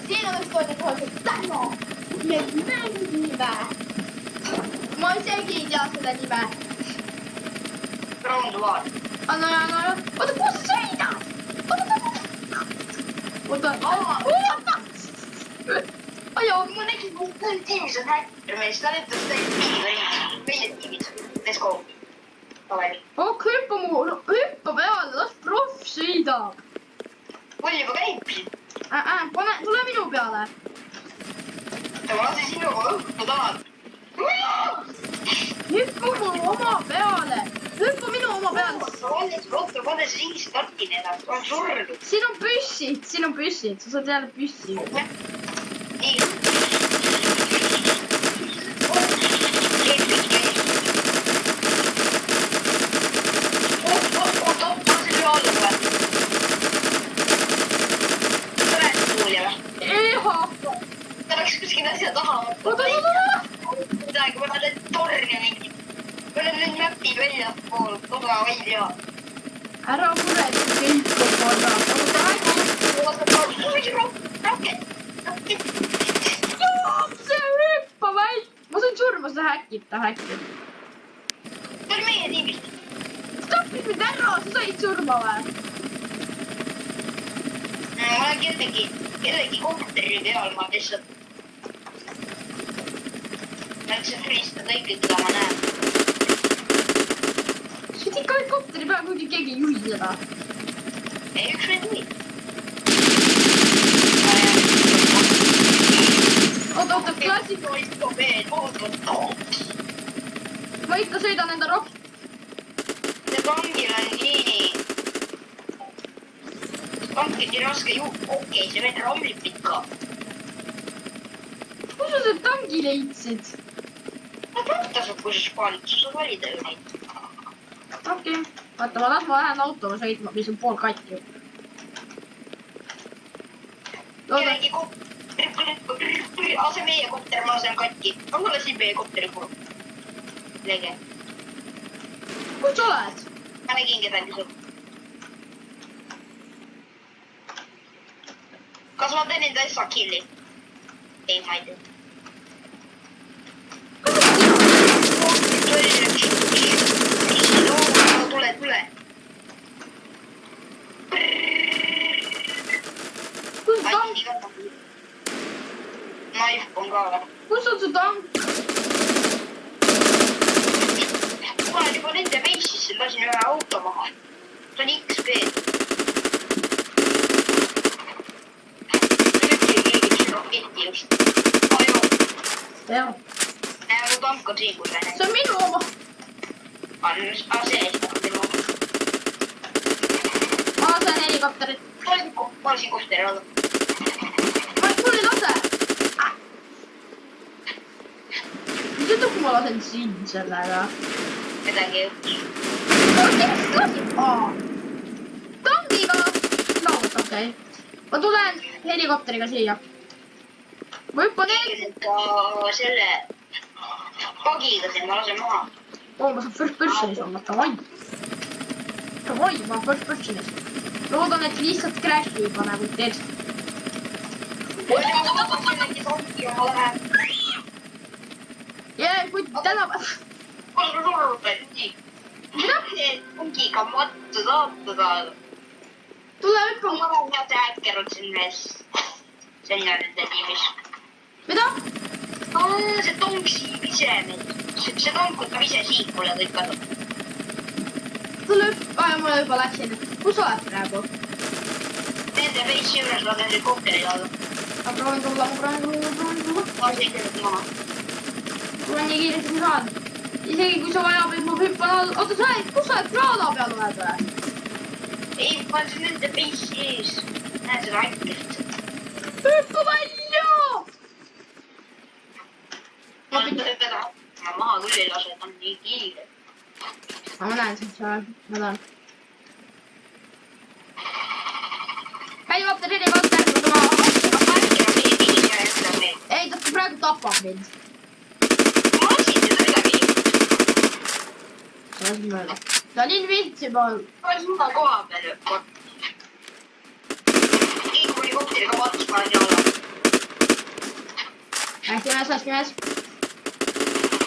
Siinä olisi toinen toisen sano. Me nimeä. Mä oon senkin jaa sitä nimeä. Round one. Anna. Ota kuusi seitä! Ota. Ajo. Mun nekin mun tiimissä on häkkärä. Meistä nyt jos meidän tiimit. Let's go. Kaveri. Hyppä peale, las proff sõidab. Palju ma käibsin? Tule minu peale. Ma lasin sinuga õhku taha. Hüppa mu oma peale. Hüppa minu oma peale. Oota, pane see siis startin ennast. On surnud. Siin on püssid. Sa saad jälle püssi. Nii. Asja taha midagi, ma olen torni mingi. Ma olen nüüd mäpi välja pool, koga välja. Ära muretse kõik on korras. Raket. See hüppa väik. Ma sain surma, seda häkib. See oli meie tiimist. Stopid mind ära, sa said surma või? Ma olen kellegi komputeri peal, ma lihtsalt läksin freestada kõik, keda ma näen. Sa oled ikka helikopteri peal, kuigi keegi ei juhi seda. Ei, üks neid juhi. Oota, klassi. Ma ikka sõidan enda rohkem. See tangil on nii... Tank on nii raske okei, see veel rammib ikka. Kus sa see tangi leidsid? Ma tasub, kui sa spaalid, sa saad valida ju neid. Okei. Vaata, ma lähen autoga sõitma, mis on pool katki. Kellegi kopter, see meie kopter, ma olen katki. Ma lasin meie kopteri puru. Lege. Kus sa oled? Ma nägin kedagi sul. Kas ma teen enda essa killi? Ei, ma ei tea. Tule. Kus on tank? Naif on ka või? Kus on su tank? Ma olen juba nende meississe, lasin ühe auto maha. See on XP. Roketi just. Ajo. Jah. Mu tank on siin, kus lähen. See on minu oma. See on minu oma. Ma lasen helikopterit. Ma lasin kopteri alla. Mul ei lase. Mis ütleb, kui ma lasen siin sellega? Midagi ei juhtus. Tangiga. Laud, okei. Ma tulen helikopteriga siia. Ma hüppan selle pagiga siin, ma lasen maha. Ma saan first personis olla, davai, ma first personis. Loodan, et lihtsalt crash'i ei pane, kui teeks. Jee, kui tänapäev. Pungiga mattu saata saada. Tule hüppa. Ma olen head häkker on siin mees. See on nende tiimis. Mida? See tank siib ise meid. See tank võtab ise siikule kõik asjad. Tule hüppa. Ma juba läksin. Kus sa oled praegu? Nende veitsi juures lasen helikopteri alla. Ma proovin tulla. Ma lasen ikka maha. Tulen nii kiiresti kui saan. Isegi kui sa vajab, et ma hüppan alla. Oota, sa oled, kus sa oled kraada peal oled või? Ei, ma olen nende veitsi ees. Näe seda häkkert. Hüppa palju! Ma maha küll ei lase, ta on nii kiire. Ma näen sind seal. Ma tahan. Helikopter. Ei, ta praegu tapab mind. Ma lasin seda midagi. See on mööda. Ta on invincible. Ma olen suuda koha peal. Keegi helikopteriga vaatas panen alla. pimees.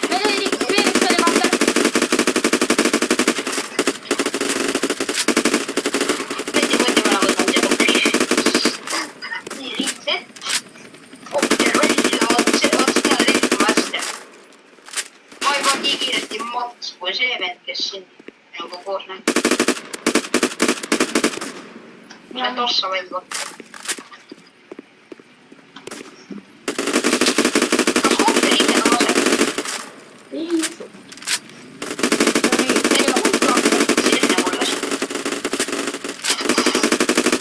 Veel üks helikopter. Võti ma võtan see kopteri. Nii lihtsalt. Kopter välja, otsa liikuma hästi. Ma juba nii kiiresti Mats kui see vend, kes siin nagu koos näeb. Mine tossa veel kohta. Kas kopter ise laseb? Ei usu. Sinna mul lasi.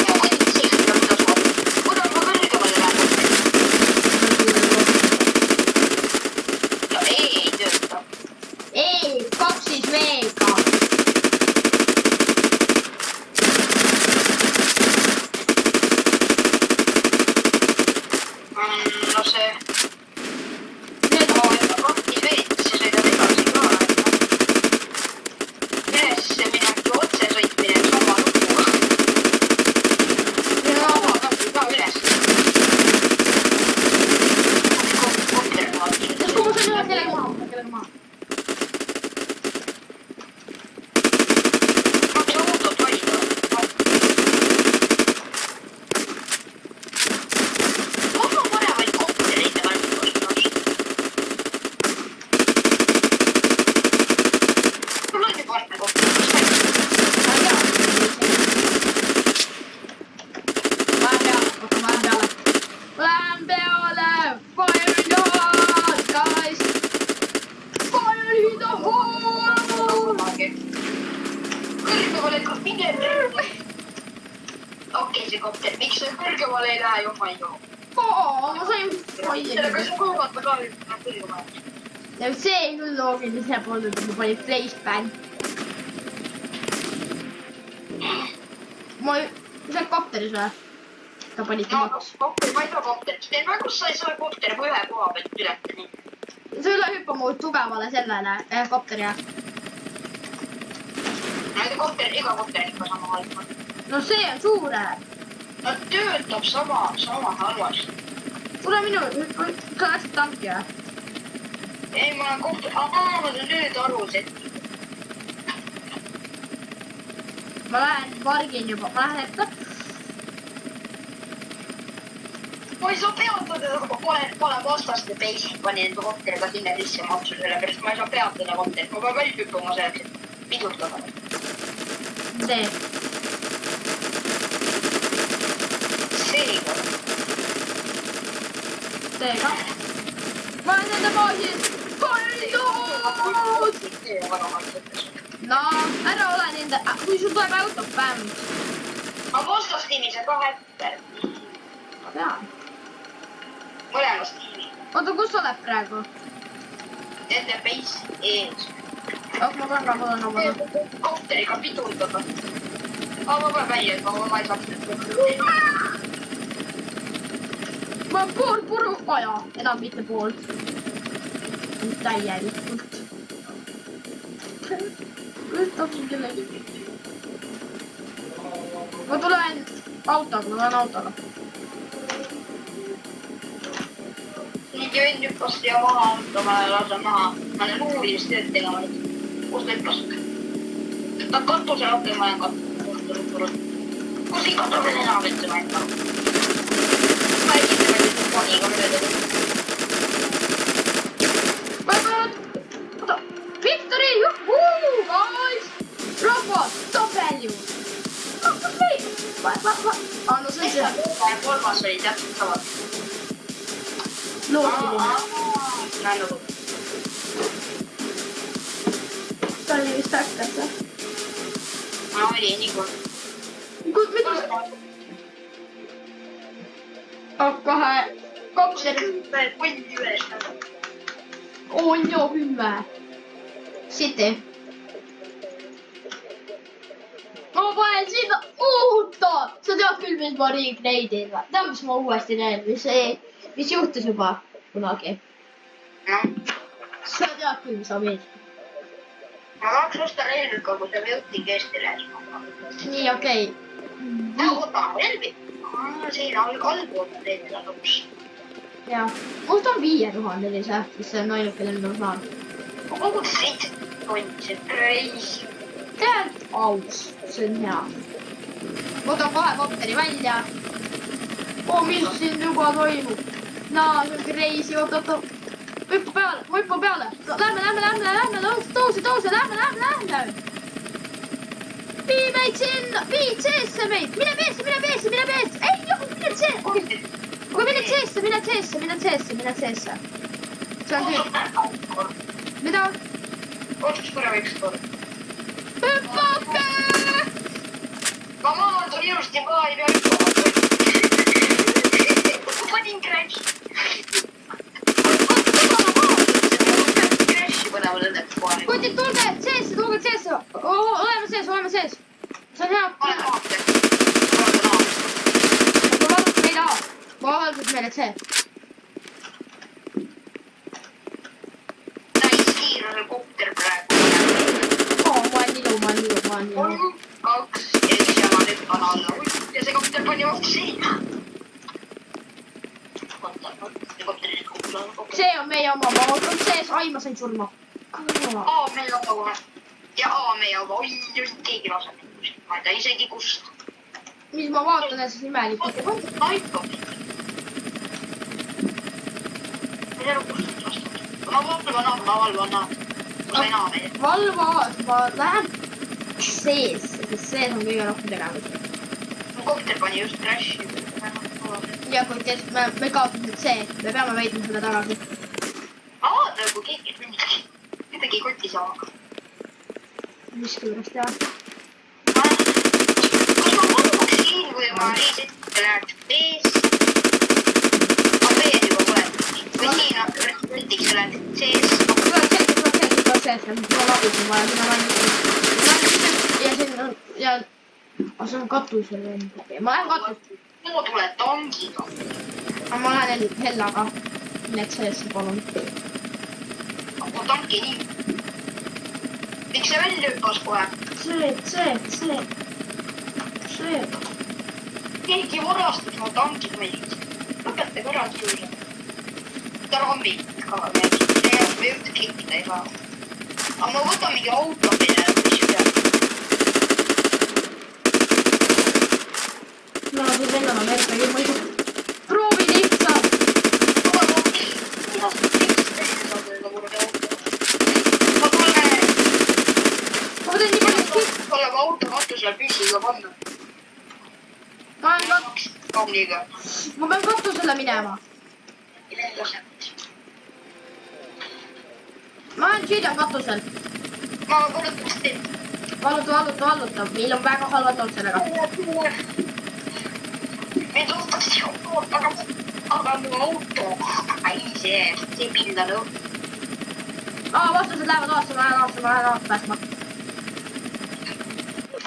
Ma võin siia, kuidas ma. Kuidas ma kõrgemale lähen? No ei tööta. Ei, kaksis veega. No see. Need Ma võin kaktis veed, siis sõidad edasi ka. Üles minegi otse sõitmine sama lugu. ja Ka üles. Kopter vaatib. kas kui ma sain üle kellega maha? Kaks autot valida. Kogu paremaid koptereid on võitlus. Sul on juba varne kopter, kus käib? Lähen peale! Fire in the hole, guys! Fire in the hole! Kõrgemale ka pigem. Okei, see kopter, miks see kõrgemale ei lähe, jumal ju. Ma sain Sellega fire. sa kuulata ka kõrgemale. Ja see ei küll loogiline polnud, et ma panin flashbang. Sa oled kopteris või? Ta panid No, maks. kopter, ma ei saa kopterit. Teil väga sai selle kopteri kui ühe koha pealt ületa nii. Sa üle hüppama tugevale sellele kopterile. Näide kopter, iga kopter ikka sama halb on. No see on suurem. Ta töötab sama halvasti. Tule minu, sa läksid tanki või? Ei, ma olen kopter, ma saan nüüd aru, et Ma lähen pargin juba, ma lähen ette. ma ei saa peatada, pole vastaste basic, panin enda kopteriga sinna sisse maksu, sellepärast ma ei saa peatada kopterit, ma pean välja hüppama selleks, et pidurdada. See. Seega. Seega. Ma olen nende baasis. Harjus! No, ära ole nende... Kui sul tuleb auto, bämm. Ma vastastiimis on ka häpper. Ma tean. Mõlemas tiimis. Oota, kus sa oled praegu? Nende base ees. Oh, ma pean ka mõtlema. Kopteriga pidurdada. Aga ma pean välja, et ma ei saaks nüüd. Ma olen pool puru aja, enam mitte pool. Täielikult. Kus tahtsin kellegi? Ma tulen autoga. Nüüd jõin hüppast ja maha automa ja lase maha. Ma olen uurimist tööd tegema nüüd. Kus ta hüppas? Ta katusel appi, ma olen katusel. Kus ikka ta veel enam ütlema enda? Ma ei tea, et poniga mööda. Oota, Victory, juhuu, guys! Robot, W! Kas meil? No see on see. Kolmas oli täpselt sama. Loogiline. Näin nagu. Ta oli vist hakkas, või? Ma oli nii kord. Mida sa? Kohe kopter. Pundi üles nagu. On joo 10. Sitten. Ma panen sinna. Oota! Sa tead küll, mis ma recreate'in või? Tead, mis ma uuesti teen? Mis juhtus juba kunagi? No. Sa tead küll, mis ma meeldin. Ma tahaks osta relvika, kui see jõuti kestile. Nii, okei. Oota, relvi. Siin allpool on relvi lõpuks. jah. must on 5000 siis see on ainukene, mida ma saan. kogu 7 tonni, see reis. tegelikult aus, see on hea. võtan kohe kopteri välja. mis siin juba toimub? naa, see on crazy, oot. hüppa peale. Lähme, tõuse, lähme. Vii meid sinna, vii seesse meid. Mine peesse. Ei, mine seesse. Mine seesse. See on kõik. Mida? otsus korra üks kord. Hüppake! Ma maandun ilusti maha, ei pea hüppama. Ma panin crash. Crashi põnevad õnneks kohe. Kutid, tulge seesse. Oleme sees. See on hea. Ma olen maate. Ma valutan meile see. Täiskiirusel kopter praegu. Ma olen ilu. 3, 2 ja üks jama nüüd pana alla. Ja see kopter pani vastu sinna. See on meie oma, ma ootan sees, ma sain surma. Meie oma kohe. Ja meie oma, oi, keegi laseb. Ma ei tea isegi kust. Mis ma vaatan, et see imelik. Aitab. Ma valvan. Ma sain aamene. Ma lähen sees, sest sees on kõige rohkem tegevust. Mu kopter pani just crashi. Ja kui me kaotasime see, me peame veidma selle tagasi. Ma vaatan, kui keegi midagi kotti saama. Miski pärast jah. Kas ma valvaks siin või ma reisette läheks ees? Ma veel juba põletan. Või siin rõtiks läheks sees. Tuleb sees. Ma lagusin vaja, mina lähen. Ja siin on, see on katusel. Ma lähen katusel. Mu tuleb tangiga. Ma lähen Hellaga. Need seesse, palun. Mu tanki nii. Miks see välja hüppas kohe? See. Keegi varastas mu tankid meilt. Lõpeta kõrvad suusa. Ta rammib ka veel. Me üldse klikkida ei saa. Aga ma võtan mingi auto meile, mis ju peab. No, see vennal on eriti muidu. Proovi lihtsalt. Mida sa teeksid teile seda kuradi auto? Ma tulen. Ma teen nii palju kõik. Oleme auto katusel püsiga panna. Ma pean katusele minema. Ma olen Gideon katusel. Ma valutan teed. Valuta. Meil on väga halvad lood sellega. Meid ostaks aga mu auto. Ei, see pinda lõpp. Vastused lähevad aastama, ma lähen päästma.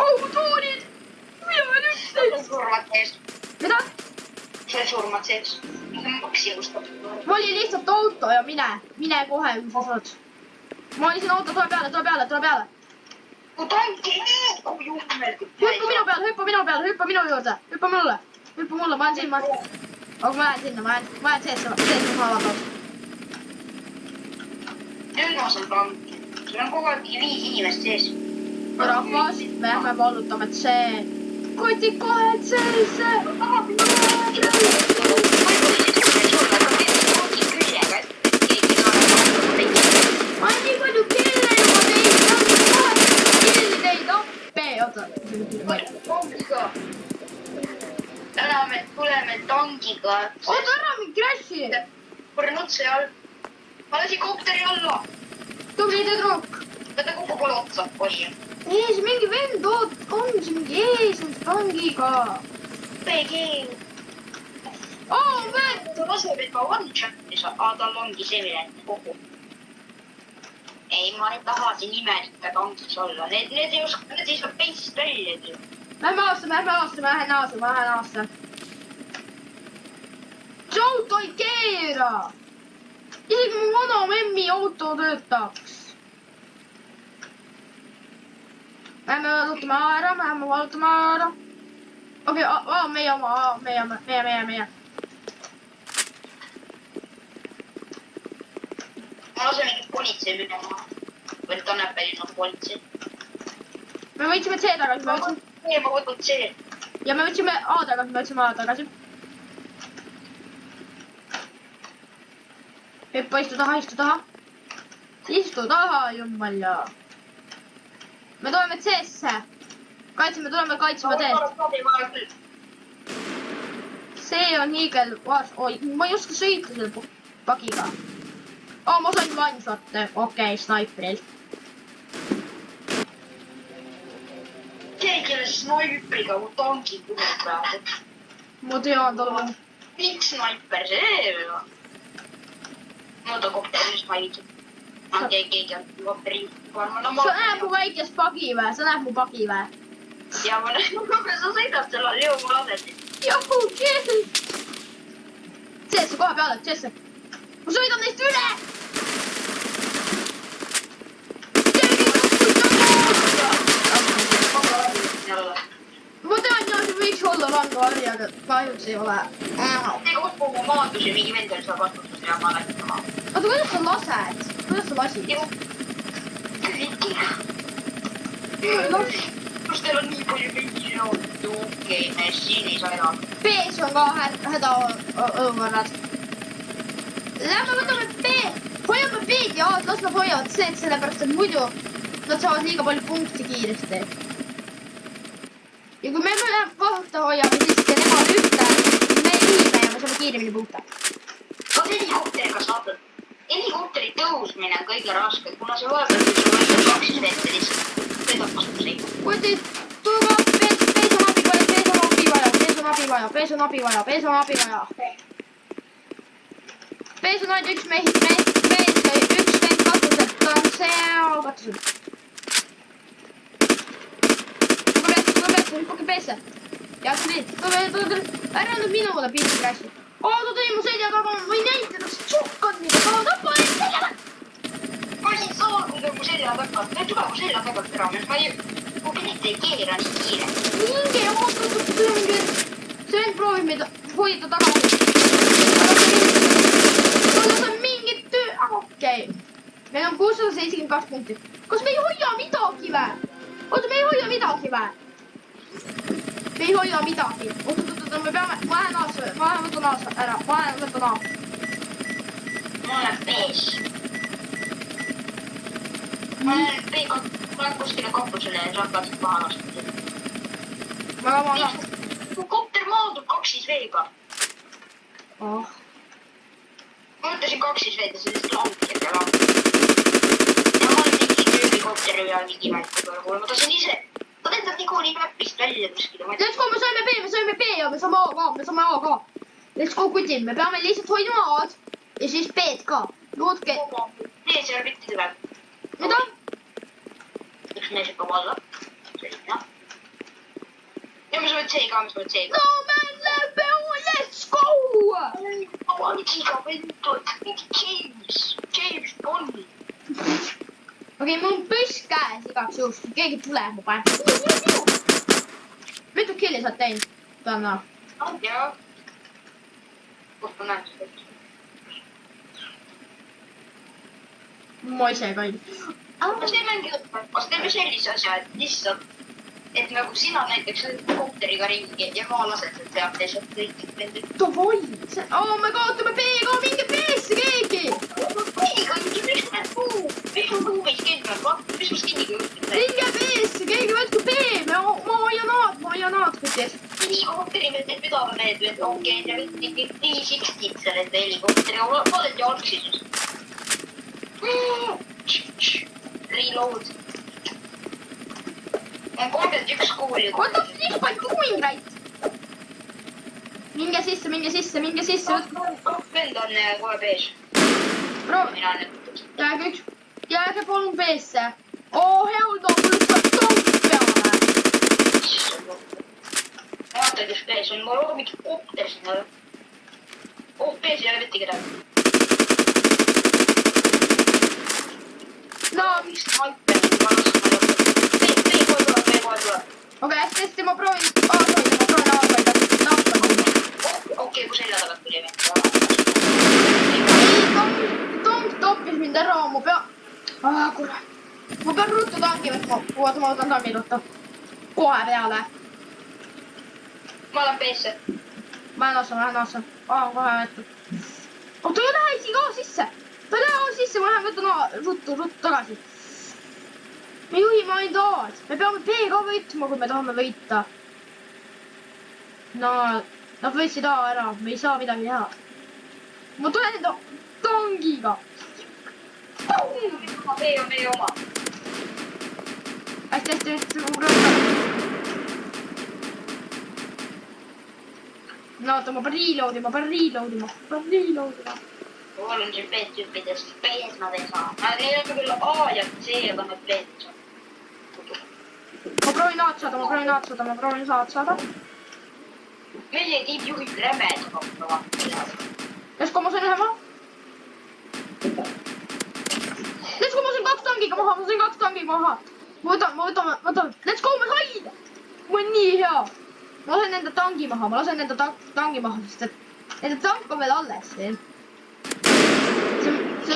Autoonid! Mina olen 11. Surmad sees. Mida? See surmad sees. Maksimust. Ma olin lihtsalt auto ja mine kohe, kui sa saad. Ma olin siin auto, tule peale. Mu tanki nii, kui juhmel. Hüppa minu juurde, hüppa mulle, ma olen siin, aga ma lähen sinna, ma lähen sees haavadad. Nüüd ma saan tanki. Siin on kogu aeg 5 inimest sees. Rahvas, me lähme vallutame see. Koti kohe seesse. Ma olen nii palju kelle juba teid appe. Oota. Täna me tuleme tangiga. Oota ära, mingi crashi. Korra nutse all. Ma lasin kopteri alla. Tubli tüdruk. Võta kokku pole otsa. Oi. Ees mingi vend on see mingi ees on tangiga. PG. Vend. Ta laseb, et ma one-chati saan. Tal ongi see milline kogu. Ei, ma ei taha siin imelike tangis olla. Need ei saa peisist välja. Lähme aastasse. See auto ei keera. Isegi mu vana memmi auto töötaks. Lähme valutame ära. Okei, meie oma. ma lasen mingit politsei minema. Või Tanepeli noh politsei. Me võtsime C tagasi, me võtsime... Ma võtan C. Ja me võtsime A tagasi, me võtsime A tagasi. Hüppa, istu taha, istu taha. Istu taha, jummalla. Me tuleme C-sse. Kaitseme, tuleme kaitsema teed. See on hiigel... Oi, ma ei oska sõita selle pagiga. Ma sain one-shot'e. Okei, snaiprilt. Keegi oli snaipriga mu tanki kuhub praegu. Ma tean, tal on... Miks snaiper see või? Mõõda kopteris ma ei tea. Ma ei tea, keegi on kopteri. Sa näed mu väikest pagi või? Sa näed mu pagi või? Ja ma näen, sa sõidad selle Leo ma lasen. Johu, kill! C-sse koha peale, C-sse. Ma sõidan neist üle! Ma tean, jah, see võiks olla rangavari, aga kahjuks ei ole. Ega usku mu maandusi mingi vend oli seal vastutus ja ma läksin maha. Oota, kuidas sa lased? Kuidas sa lasid? Kus teil on nii palju mingi jõudu? Okei, me siin ei saa elada. B-s on ka hädaõuvarrad. Lähme võtame B. Hoiame B-d ja A-d, las nad hoiavad C-d, sellepärast et muidu nad saavad liiga palju punkti kiiresti. Ja kui me kohta hoiame, siis nemad ühte, me viime ja me saame kiiremini punkte. Kas helikopteriga saadud? Helikopteri tõusmine on kõige raske, kuna see vahepeal, kui sul on 2 vette lihtsalt, sõidab vastu. Kuti, tuuga, B-s on abi vaja, B-s on abi vaja, B-s on abi vaja, B-s on abi vaja, B-s on abi vaja. B-s on ainult üks mees, üks vend katusel, ta on seal katusel. Hüppake B-sse. Ja tuli, ära nüüd minule pilti crash'i. Ta tuli mu selja taga, ma ei näinud teda, see tšukk on mida, ta tappa neid selja taga. Ma ei saa, kui ta mu selja taga, ta tule mu selja taga ära, ma ei, mu pilt ei keera nii kiire. Minge ootatud, see vend proovib meid hoida tagasi. Tal on mingit töö, okei. Meil on 672 punkti. Kas me ei hoia midagi vä? Oota, me ei hoia midagi vä? Me ei hoia midagi. Oota, me peame... Ma lähen võtan A ära. Ma lähen võtan A. Ma olen B-s. Ma olen kuskile kappusele ja saab katsunud maha lastud. Ma ka maha. Mu kopter maandub 2-V-ga. Oh. Ma mõtlesin 2-V-d ja sellist langib ja langib. Ja ma olen mingi tööbikopteri ja mingi märku peale kuule. Ma tahtsin ise... Ta lendab niikuinii mäppist välja kuskile. Let's go, me saime B ja me saame A ka. Let's go, kutid. Me peame lihtsalt hoidma A-d ja siis B-d ka. Loodke. Nee, seal mitte tuleb. Mida? Üks mees hüppab alla. Selline. Ja me saame C-ga, No man, let's go! Ma olen iga vendud. James Bond. Okei, mul on püss käes igaks juhust, kui keegi tuleb mu pähe. Mitu killi sa oled teinud? Täna. Jaa. Kus ma näen seda? Ma ise ka ei. Kas teeme sellise asja, et lihtsalt, et nagu sina näiteks kopteriga ringi ja ma lasen sealt pealt teised kõik nende. Davai! Me kaotame B-ga, minge B-sse keegi! B-ga, miks need puu? Miks on puu meis kinni? Mis ma skinniga juhtub? Minge B-sse, keegi võtku B! Ma hoian A-d kutis. Nii kopteri me teed pidava mehed, et okei, te võtte ikka nii sikstid selle helikopteri, aga vaadati algsis. Reload. On 31 kuuli. What the fuck am I doing right? Minge sisse. Vend on kohe bees. Mina nüüd. Jääge palun B-sse. Hell no, mul saab tank peale. Ma vaatan, kes bees on. Mul on mingi kopter sinna. Bees ei ole mitte kedagi. No, miks sniper? Okei, hästi, ma proovin A-hoida. Okei, kui selja tagant tuli mind. Tank toppis mind ära ma pean... kurat. Ma pean ruttu tangi võtma. Oota, ma võtan tangi ruttu. Kohe peale. Ma olen peesse. Ma lähen otsa. Kohe võetud. Oota, ei lähe siin ka sisse. Ta ei lähe sisse, ma lähen võtan ruttu tagasi. Me juhime ainult A-d. Me peame B ka võitma, kui me tahame võita. No, nad võtsid A ära. Me ei saa midagi teha. Ma tulen enda tangiga. B on meie oma. Hästi. Ma proovin. No, oota, ma pean reloadima. Mul on siin B-tüüpidest. B-s nad ei saa. Neil on küll A ja C, aga nad B-d ei saa. Ma proovin A-d saada. Meie tiim juhib rämedama. Let's go, ma sain ühe maha. Let's go, ma sain kaks tangiga maha. Ma võtan. Let's go, ma sain. Ma on nii hea. Ma lasen enda tangi maha, sest et enda tank on veel alles. See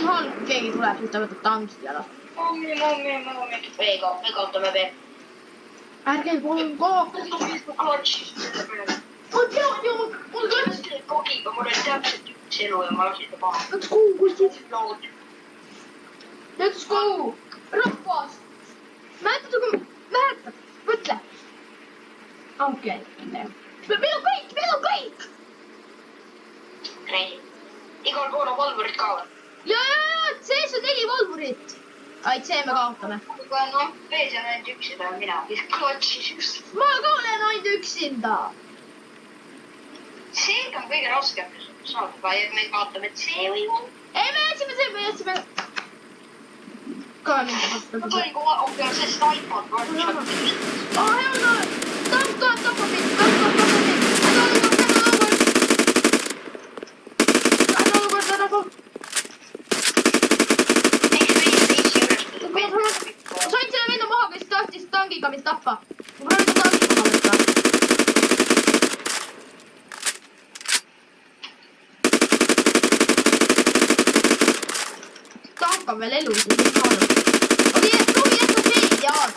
on halb, kui keegi tuleb, siis ta võtab tangi ära. Mommi. Me kaotame B. Ärge kolm kogu. Ma tean ju, mul kõrts. Kogiga, mul oli täpselt üks elu ja ma lasin ta maha. Let's go, kustid. Let's go. Rahvas. Mäletad, mõtle. Okei. Meil on kõik. Reisi. Igal pool on valvurid ka või? Jaa, sees on 4 valvurit. Aid, see me kaotame. Aga noh, B-s on ainult üks ja ta on mina. Kes klotsis just. Ma ka olen ainult üksinda. See on kõige raskem saada, et me kaotame C või U. Ei, me jätsime. Ka mingi vastu. Ma tulin kohe, see snaipad vartšad. Hea on. Tank tapab mind. Häda olukord. Ma sain selle venna maha, kes tahtis tangiga mind tappa. Ma proovin ta tangi maha võtta. Tank on veel elus ja kõik saanud. Proovi jätta B-d ja A-d.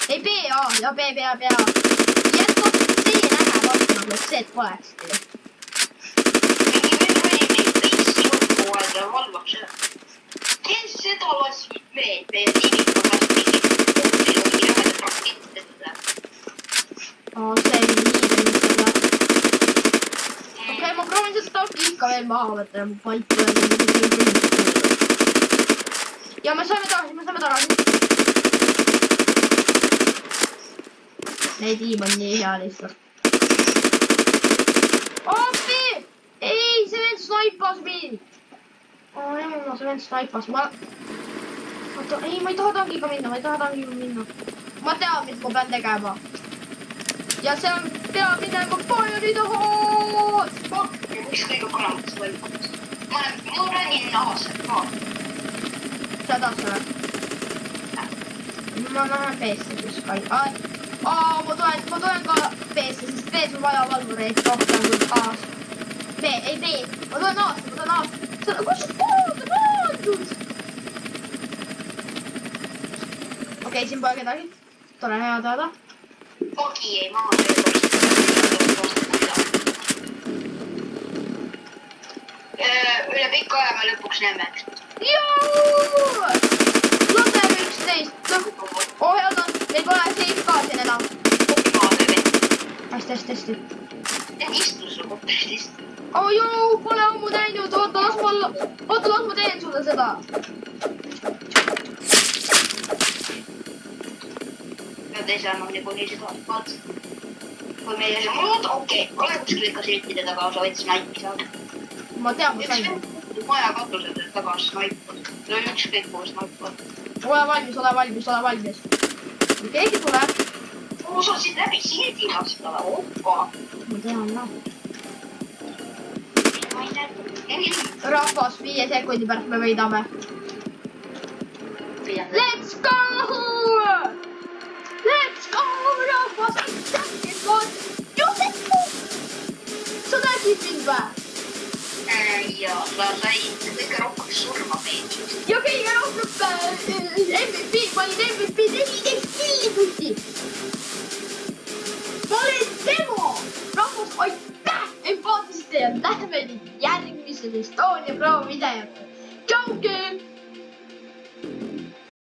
Ei, B, A ja B. Jätta C nähe vastu, nagu et C-d polekski. Kes seda lasib meid? Meie tiimid on vast mingid jämed raketidele. See ei nii. Okei, ma proovin seda tanki ikka veel maha võtta ja mu paik tuleb. Ja me saime tagasi. Meie tiim on nii hea lihtsalt. Appi! Ei, see vend snaipas mind. See vend snaipas. Oota, ei, ma ei taha tangiga minna. Ma tean, mis ma pean tegema. Ja see on pea minema Pioneeride hoos. Mis kõige paremaks võimalus? Ma räägin naased ka. Sa tahad selle? Ma lähen B-sse siis ka. Ma tulen ka B-sse, sest B-s on vaja valvureid rohkem kui A-s. B. Ma tulen A-sse. Kus see pood on aandud? Okei, siin pole kedagi. Tore hea teada. Kogi ei maha. Üle pika aja me lõpuks näeme. Joo! Lase 11. Head on. Meil pole seif ka siin enam. Hästi. Istus su kopist. Joo, pole ammu näinud. Oota, las ma teen sulle seda. Nad ei saa niikuinii seda vaatsa. Kui meil ei saa muud, okei. Ole kuskil ikka siltide taga, sa võid snaipi saada. Ma tean, ma sain. Maja katused taga snaipad. See on ükskõik kuhu snaipad. Ole valmis. Keegi tuleb. Sa siin läbi sildi lasta. Oppa. Ma tean, jah. Ma ei näe. Rahvas, 5 sekundi pärast me võidame. Let's go! Rahvas! Sa nägid mind või? Ja sa said kõige rohkem surma meid. Ja kõige rohkem ma olin MVP, tegi killi. Ma olin demo. Rahvas, aitäh empaatiste ja lähme nüüd järgmisele Estonia Pro videole. Tšauke!